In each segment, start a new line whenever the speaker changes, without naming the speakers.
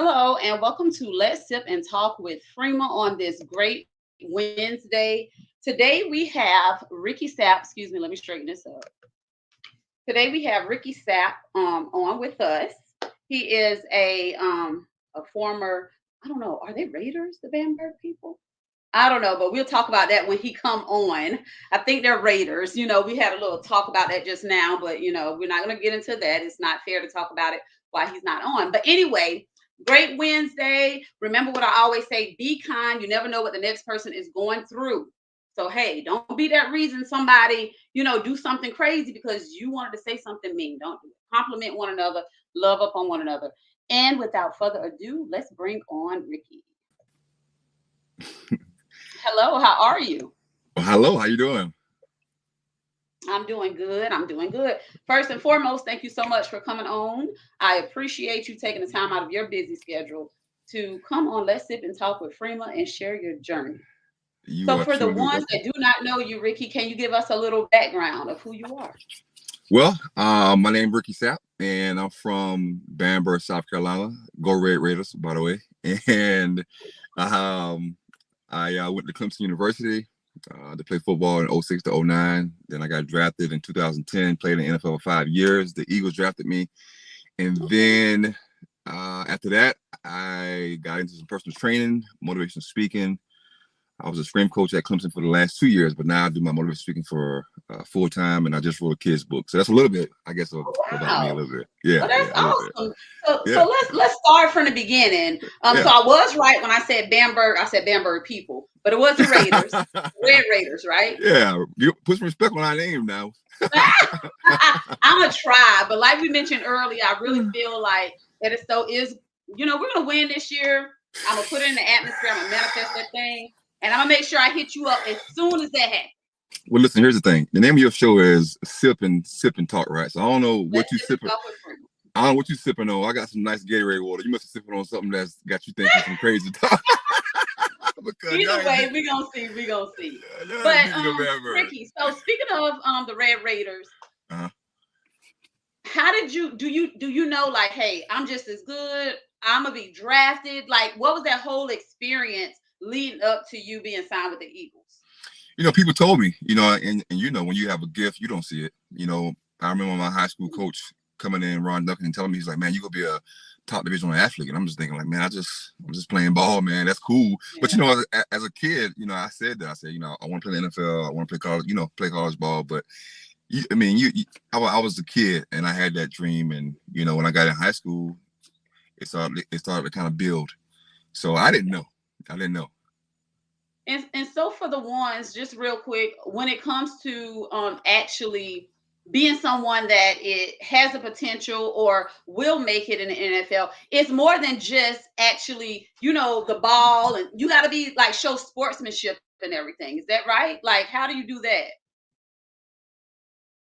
Hello, and welcome to Let's Sip and Talk with Freema on this great Wednesday. Today we have Ricky Sapp. Excuse me, let me straighten this up. Today we have Ricky Sapp on with us. He is a former, I don't know, are they Raiders, the Bamberg people? I don't know, but we'll talk about that when he come on. I think they're Raiders. We had a little talk about that just now, but we're not going to get into that. It's not fair to talk about it while he's not on. But anyway, great Wednesday. Remember what I always say, be kind. You never know what the next person is going through. So hey, don't be that reason somebody, do something crazy because you wanted to say something mean. Don't do it. Compliment one another, love upon one another. And without further ado, let's bring on Ricky. Hello, how are you?
Well, hello, how you doing?
I'm doing good. I'm doing good. First and foremost, thank you so much for coming on. I appreciate you taking the time out of your busy schedule to come on Let's Sip and Talk with Freema and share your journey.
You
So,
are
for the
truly
ones
welcome.
that do not know you, Ricky, can you give us a little background of who you are?
Well, my name is Ricky Sapp, and I'm from Bamberg, South Carolina. Go Red Raiders, by the way. And um, I went to Clemson University to play football in '06 to '09. Then I got drafted in 2010, played in the NFL for 5 years. The Eagles drafted me. And
Okay.
then after that, I got into some personal training, motivational speaking. I was a scrim coach at Clemson for the last 2 years, but now I do my motivational speaking for full time, and I just wrote a kids book. So that's a little bit, I guess,
Oh,
about me a
wow.
little bit.
Well,
Yeah,
that's
yeah, a little bit.
awesome. So
Yeah,
let's start from the beginning. So
yeah.
I was right when I said Bamberg. I said Bamberg people, but it was the Raiders, Red Raiders, right?
Yeah, you put some respect on our name now.
I'm gonna try, but like we mentioned earlier, I really feel like that it so is. We're gonna win this year. I'm gonna put it in the atmosphere. I'm gonna manifest that thing, and I'm gonna make sure I hit you up as soon as that happens.
Well, listen, here's the thing. The name of your show is Sip and Talk, right? So I don't know what
Let's
you
sip and
sipping.
talk with friends.
I don't know what you sipping on. I got some nice Gatorade water. You must be sipping on something that's got you thinking some crazy talk. Because
Either way, we gonna see. We gonna see.
y'all ain't
But
beating no bad word.
Ricky. So speaking of the Red Raiders,
Uh-huh.
how did you do you know like, hey, I'm just as good. I'm gonna be drafted. Like, what was that whole experience leading up to you being signed with the Eagles?
People told me, and when you have a gift, you don't see it. I remember my high school coach coming in, Ron Duncan, and telling me, he's like, man, you gonna be a top divisional athlete. And I'm just thinking, like, man, I'm just playing ball, man. That's cool. But
Yeah.
as a kid, I said that. I said, I want to play the NFL. I want to play college, play college ball. But I was a kid, and I had that dream. And when I got in high school, it started to kind of build. So I didn't know. I didn't know.
And so for the ones, just real quick, when it comes to actually being someone that it has a potential or will make it in the NFL, it's more than just actually, the ball, and you got to be like show sportsmanship and everything. Is that right? Like, how do you do that?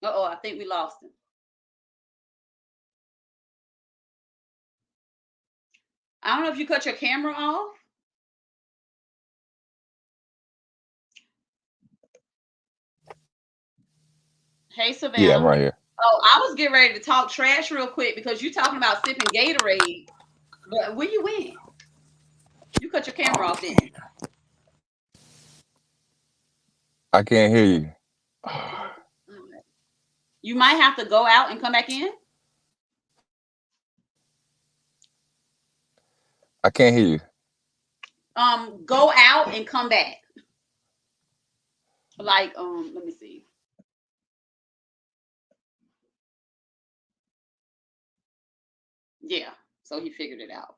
Uh-oh, I think we lost him. I don't know if you cut your camera off. Hey,
Yeah, I'm
Savannah.
right here.
Oh, I was getting ready to talk trash real quick because you're talking about sipping Gatorade, but where you went? You cut your camera off then.
I can't hear you.
You might have to go out and come back in.
I can't hear you.
Go out and come back. Like, let me see. Yeah, so he figured it out.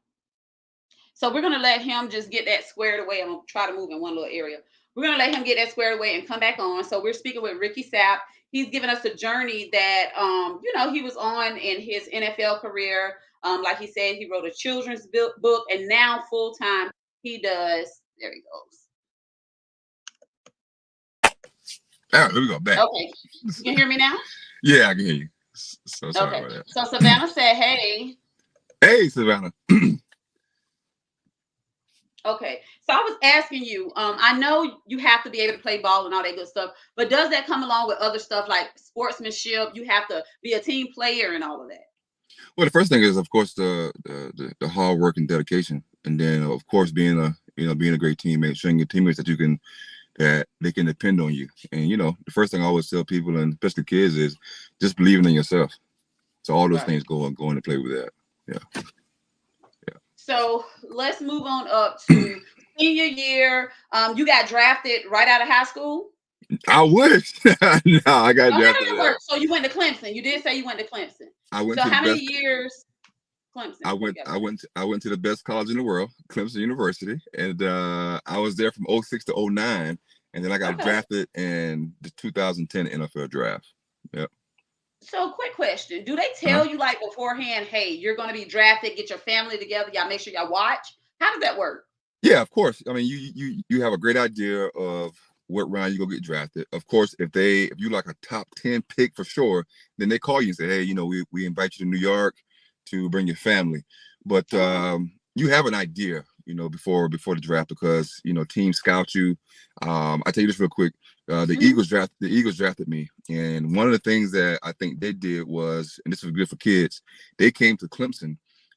So we're gonna let him just get that squared away. I'm gonna try to move in one little area. We're gonna let him get that squared away and come back on. So we're speaking with Ricky Sapp. He's given us a journey that he was on in his NFL career. Like he said, he wrote a children's book, and now full time he does. There he goes.
Oh, here we go. Back.
Okay, you can hear me now.
Yeah, I can hear you. So sorry
Okay,
about that.
so Savannah said, "Hey."
Hey, Savannah.
Okay, so I was asking you. I know you have to be able to play ball and all that good stuff, but does that come along with other stuff like sportsmanship? You have to be a team player and all of that.
Well, the first thing is, of course, the hard work and dedication, and then, of course, being a great teammate, showing your teammates that they can depend on you. And the first thing I always tell people, and especially kids, is just believing in yourself. So all those things go into play with that. Yeah.
So let's move on up to senior year. You got drafted right out of high school.
I wish. No, I got drafted.
So you went to Clemson. You did say you went to Clemson.
I went.
So how many years? Clemson.
I went to the best college in the world, Clemson University, and I was there from 06 to 09, and then I got drafted in the 2010 NFL draft. Yep.
So quick question. Do they tell you like beforehand, hey, you're going to be drafted, get your family together, y'all make sure y'all watch? How does that work?
Yeah, of course. I mean, you have a great idea of what round you go get drafted. Of course, if you like a top 10 pick for sure, then they call you and say, hey, we invite you to New York to bring your family. But you have an idea, before the draft, because teams scout you. I tell you this real quick. The Eagles drafted me, and one of the things that I think they did was, and this was good for kids, they came to Clemson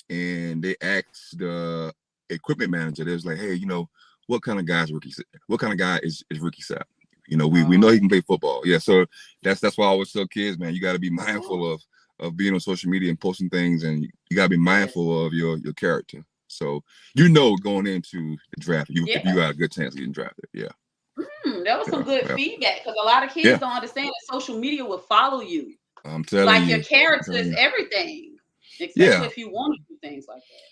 and they asked the equipment manager. They was like, hey, what kind of guy is Ricky? What kind of guy is Ricky Sapp? We know he can play football. Yeah, so that's why I always tell kids, man, you got to be mindful of being on social media and posting things, and you got to be mindful of your character. So going into the draft, if you got a good chance of getting drafted. Yeah.
That was some good feedback, because a lot of kids don't understand that social media will follow you.
I'm telling you,
your character is everything, especially if you want to do things like that.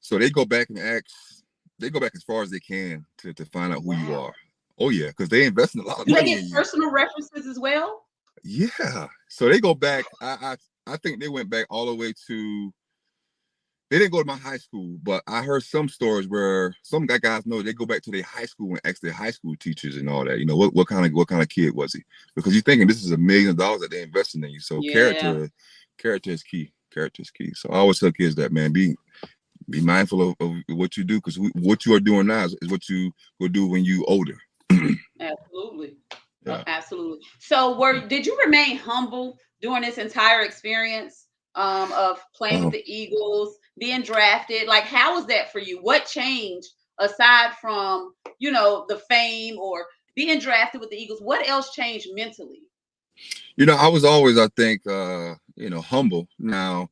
So they go back as far as they can to find out who you are. Oh yeah, because they invest in a lot of money.
Do they get personal references as well?
Yeah. So they go back. I think they went back all the way to. They didn't go to my high school, but I heard some stories where some guys know they go back to their high school and ask their high school teachers and all that. What kind of kid was he? Because you're thinking this is $1 million that they're investing in you. So character is key. Character is key. So I always tell kids that, man, be mindful of what you do, because what you are doing now is what you will do when you older.
Absolutely. Yeah. Absolutely. So did you remain humble during this entire experience of playing with the Eagles, being drafted? Like, how was that for you? What changed aside from, the fame or being drafted with the Eagles? What else changed mentally?
I was always, I think, humble. Now,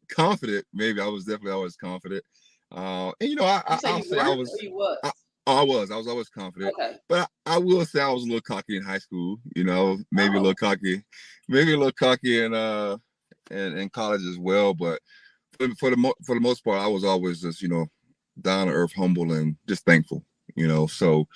confident, maybe. I was definitely always confident. And I'll say I was. I was always confident, but I will say I was a little cocky in high school. Maybe a little cocky in college as well. But for the most part, I was always just down to earth, humble, and just thankful. So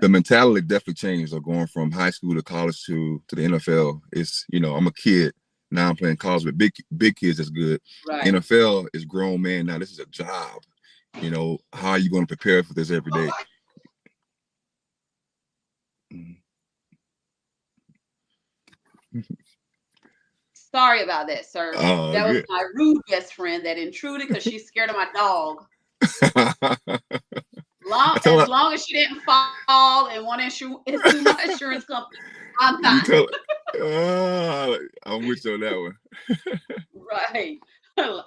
the mentality definitely changed. Of going from high school to college to the NFL. It's I'm a kid now. I'm playing college with big kids. That's good. Right. NFL is grown man. Now this is a job. How are you going to prepare for this every day?
Sorry about that, sir. That was my rude best friend that intruded because she's scared of my dog. As long as she didn't fall and want to sue my insurance company, I'm fine.
I'm with you on that one.
Right.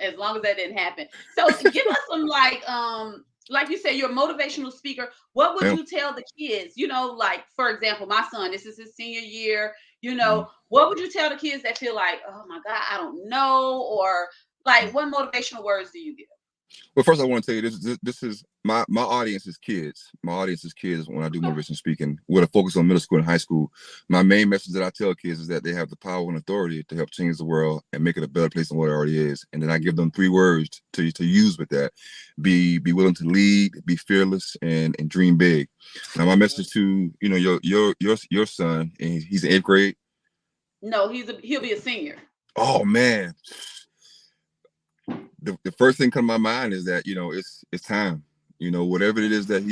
As long as that didn't happen. So give us some like you said, you're a motivational speaker. What would you tell the kids? Like, for example, my son, this is his senior year. What would you tell the kids that feel like, oh my God, I don't know? Or like, what motivational words do you give?
Well, first I want to tell you this is my audience is kids. My audience is kids when I do motivation speaking with a focus on middle school and high school. My main message that I tell kids is that they have the power and authority to help change the world and make it a better place than what it already is. And then I give them 3 words to use with that. Be willing to lead, be fearless, and dream big. Now my message to your son, and he's in 8th grade.
No, he'll be a senior.
Oh man. The first thing come to my mind is that it's time. Whatever it is that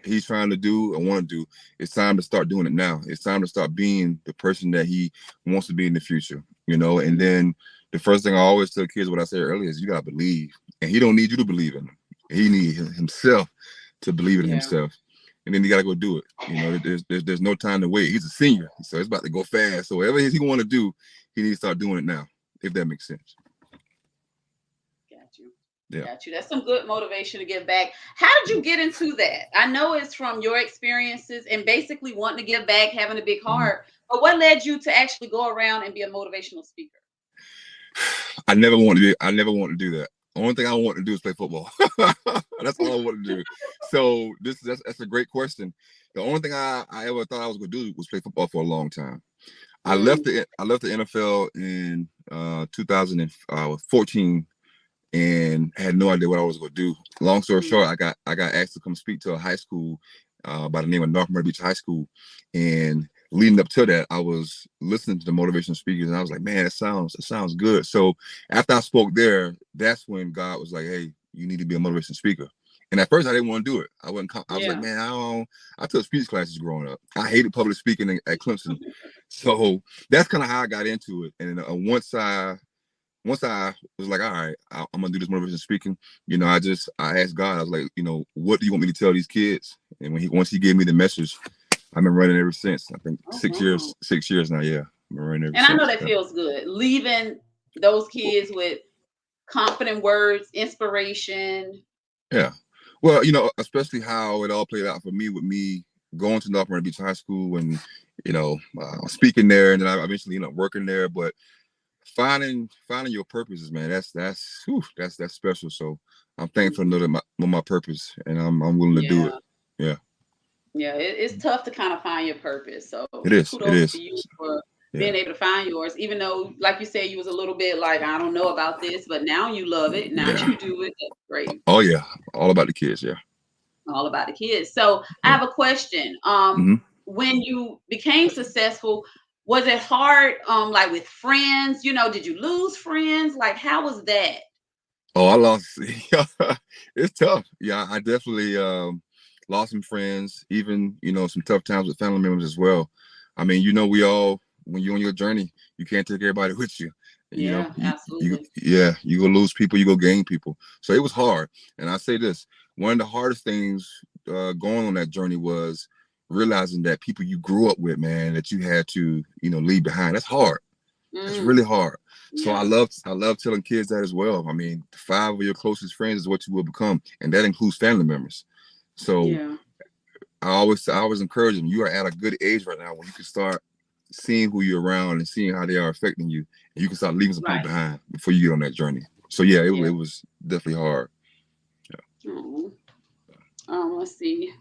he's trying to do and want to do, it's time to start doing it now. It's time to start being the person that he wants to be in the future. And then the first thing I always tell kids, what I said earlier, is you gotta believe, and he don't need you to believe in him. He needs himself to believe in himself, and then you gotta go do it. There's no time to wait. He's a senior, so it's about to go fast. So whatever he want to do, he needs to start doing it now. If that makes sense. Yeah.
Got you. That's some good motivation to give back. How did you get into that? I know it's from your experiences and basically wanting to give back, having a big
Mhm.
heart. But what led you to actually go around and be a motivational speaker?
I never wanted to do. I never wanted to do that. Only thing I want to do is play football. That's all I want to do. So that's a great question. The only thing I ever thought I was going to do was play football for a long time.
Mm,
I left the NFL in 2014 and had no idea what I was going to do. Long story
mm,
short, I got asked to come speak to a high school by the name of North Myrtle Beach High School, and leading up to that, I was listening to the motivational speakers, and I was like, man, it sounds good. So after I spoke there, that's when God was like, hey, you need to be a motivational speaker. And at first, I didn't want to do it. I was like,
yeah.
man, I took speech classes growing up. I hated public speaking at Clemson, so that's kind of how I got into it. And once I was like, all right, I'm gonna do this motivational speaking, I asked God, I was like, what do you want me to tell these kids? And once he gave me the message, I've been running ever since. I think
Oh,
six
wow.
years, 6 years now. Yeah, I've been running ever
And I know
since.
that
Yeah.
feels good. Leaving those kids with confident words, inspiration.
Yeah. Well, especially how it all played out for me with me going to North Myrtle Beach High School and speaking there, and then I eventually working there. But finding your purposes, man, that's special. So I'm thankful to know that my purpose, and I'm willing to do it.
Yeah.
Yeah,
Yeah, it's tough to kind of find your purpose. So
it is. It
kudos to
is.
you for
Yeah.
being able to find yours, even though, like you said, you was a little bit like, I don't know about this, but now you love it. Now
Yeah.
you do it. That's great.
Oh yeah. All about the kids. Yeah.
All about the kids. So I
Yeah.
have a question.
Hmm.
When you became successful, was it hard, like with friends? Did you lose friends? Like, how was that?
Oh, I lost. It's tough. Yeah, I definitely lost some friends. Even some tough times with family members as well. I mean, we all when you're on your journey, you can't take everybody with you.
Yeah, absolutely.
You go lose people, you go gain people. So it was hard. And I say this: one of the hardest things going on that journey was realizing that people you grew up with, man, that you had to leave behind. That's hard. That's
Mm,
really hard. So
yeah,
I love telling kids that as well. I mean, 5 of your closest friends is what you will become, and that includes family members. So
yeah,
I always encourage them. You are at a good age right now when you can start seeing who you're around and seeing how they are affecting you, and you can start leaving some people
right.
behind before you get on that journey. So yeah,
Yeah.
it was definitely hard.
Oh, let's see.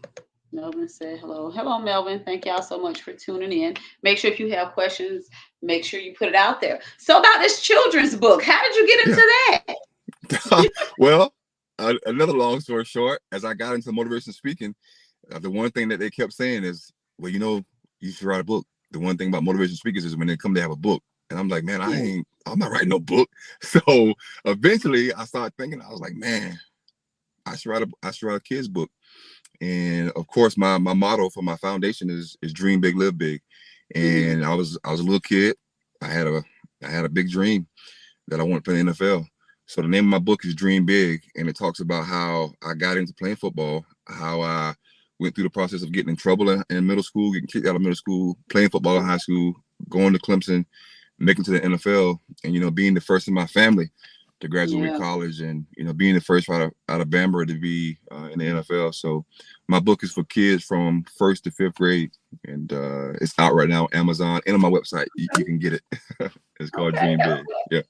Melvin said hello. Hello, Melvin. Thank y'all so much for tuning in. Make sure if you have questions, make sure you put it out there. So about this children's book, how did you get into
Yeah.
that?
Well, another long story short, as I got into motivation speaking, the one thing that they kept saying is, well, you should write a book. The one thing about motivation speakers is when they come to have a book. And I'm like, man,
Yeah.
I'm not writing no book. So eventually I started thinking, I was like, man, I should write a kid's book. And of course, my motto for my foundation is dream big, live big.
Hmm.
And I was a little kid. I had a big dream that I wanted to play in the NFL. So the name of my book is Dream Big, and it talks about how I got into playing football, how I went through the process of getting in trouble in middle school, getting kicked out of middle school, playing football in high school, going to Clemson, making to the NFL, and being the first in my family to graduate
Yeah.
college, and being the first out of Bamber to be in the NFL. So my book is for kids from first to fifth grade, and it's out right now on Amazon and on my website. You can get it. It's called
Okay.
Dream Big. Yeah.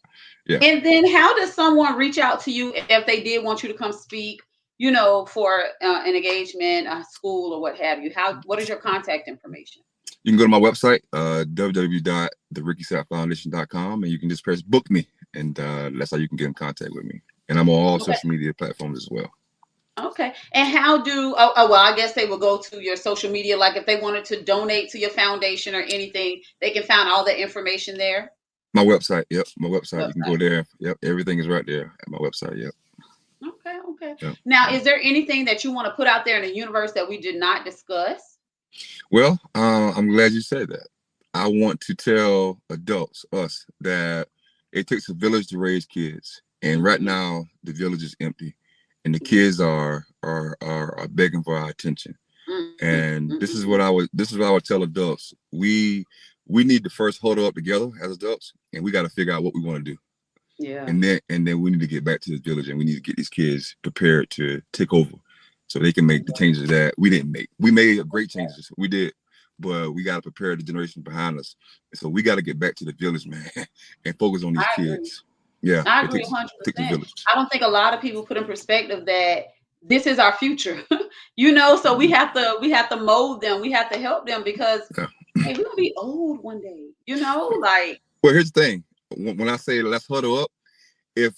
Yeah.
And then how does someone reach out to you if they did want you to come speak, for an engagement, a school, or what have you? What is your contact information?
You can go to my website, www.therickysapfoundation.com, and you can just press book me, and that's how you can get in contact with me. And I'm on all
Okay.
social media platforms as well.
Okay. And how well, I guess they will go to your social media. Like if they wanted to donate to your foundation or anything, they can find all the information there.
My website, yep. My website, you can go
Website.
there. Yep, everything is right there at my website. Yep.
Okay. Okay.
Yep.
Now,
Yep.
is there anything that you want to put out there in the universe that we did not discuss?
Well, I'm glad you said that. I want to tell adults, us, that it takes a village to raise kids, and right
Mhm.
now the village is empty, and the kids are begging for our attention.
Mhm.
And
Mhm.
this is what I would tell adults. We need to first huddle up together as adults, and we got to figure out what we want to do.
Yeah.
And then we need to get back to this village, and we need to get these kids prepared to take over, so they can make the changes that we didn't make. We made great changes, we did, but we got to prepare the generation behind us. So we got to get back to the village, man, and focus on these kids. Yeah,
I agree
take the
100%.
village.
I don't think a lot of people put in perspective that this is our future, you know. So we have to mold them. We have to help them because hey, we're gonna be old one day, you know. Like,
well, here's the thing: when I say let's huddle up, if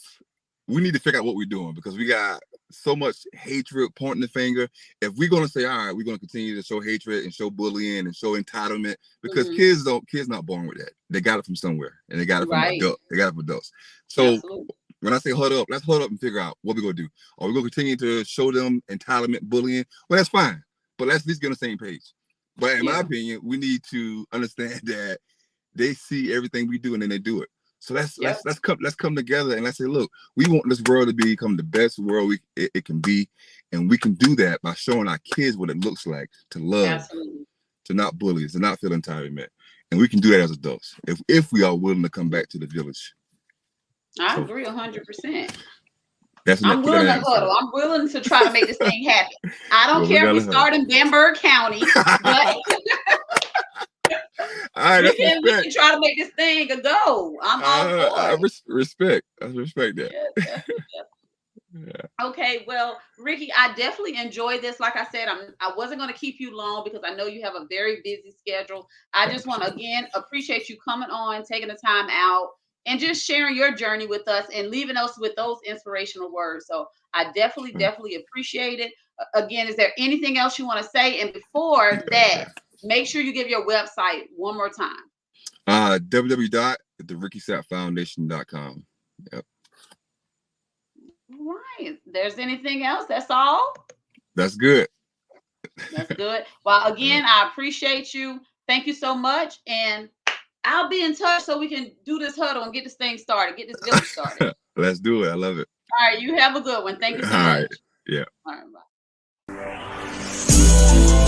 we need to figure out what we're doing, because we got so much hatred, pointing the finger. If we're gonna say, all right, we're gonna continue to show hatred and show bullying and show entitlement, because kids not born with that. They got it from somewhere, and they got it from adults. They got it from adults. So when I say huddle up, let's huddle up and figure out what we're gonna do. Are we gonna continue to show them entitlement, bullying? Well, that's fine, but let's at least get on the same page. But in my opinion, we need to understand that they see everything we do and then they do it. So let's come together and let's say, look, we want this world to become the best world it can be, and we can do that by showing our kids what it looks like to love, to not bully, to not feel entitlement, and we can do that as adults if we are willing to come back to the village.
I agree 100%.
That's
I'm willing to huddle. I'm willing to try to make this thing happen. I don't care if we start in Bamberg County, but
all right,
we can try to make this thing a go. I'm all for it.
I respect that.
Yes. Yeah. Okay, well, Ricky, I definitely enjoyed this. Like I said, I wasn't going to keep you long because I know you have a very busy schedule. I just want to again appreciate you coming on, taking the time out, and just sharing your journey with us and leaving us with those inspirational words. So I definitely appreciate it. Again, is there anything else you want to say? And before that, make sure you give your website one more time.
www.therickysappfoundation.com. Yep.
Right. There's anything else? That's all?
That's good.
That's good. Well, again, I appreciate you. Thank you so much. And I'll be in touch so we can do this huddle and get this thing started, get this village started.
Let's do it. I love it.
All right. You have a good one. Thank you so much.
All right. Yeah.
All right. Bye.